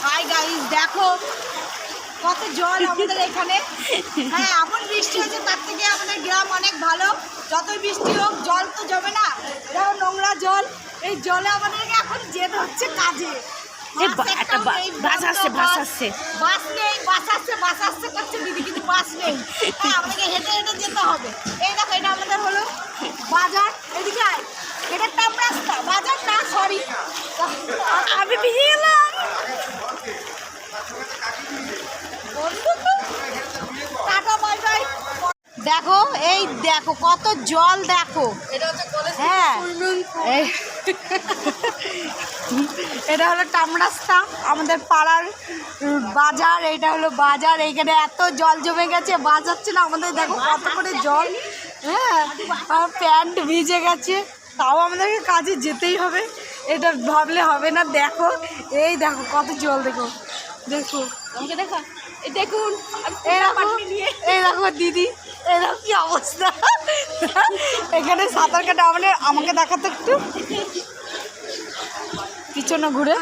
Hi guys, দেখো কত জল আমাদের এখানে। হ্যাঁ, এমন বৃষ্টি হয়েছে, তার থেকে আমাদের গ্রাম অনেক ভালো। যতই বৃষ্টি হোক জল তো জমে না, দেখো নোংরা জল। এই জলে আমাদেরকে এখন যেতে হচ্ছে কাজে। বাস আসছে করছে দিদি, কিন্তু বাস নেই। হ্যাঁ, আমাদেরকে হেঁটে হেঁটে যেতে হবে। এই দেখো, এটা আমাদের হলো বাজার। এদিকে আয়, এটা টাপ রাস্তা, বাজার না, সরি আমি ভিজে গেলাম। Tata, bye bye. দেখো, এই দেখো কত জল, দেখো। হ্যাঁ, এটা হলো টাম রাস্তা, আমাদের পাড়ার বাজার। এটা হলো বাজার, এইখানে এত জল জমে গেছে, বাজাচ্ছে না আমাদের। দেখো কত করে জল। হ্যাঁ, আমার প্যান্ট ভিজে গেছে, তাও আমাদেরকে কাজে যেতেই হবে। এটা ভাবলে হবে না। দেখো, এই দেখো কত জল, দেখো দেখো আমাকে দেখা, এই দেখুন এই দেখো দিদি, এই দেখো কি অবস্থা। এখানে সাঁতার কাটা আমাকে দেখাতো একটু পিছনে ঘুরে।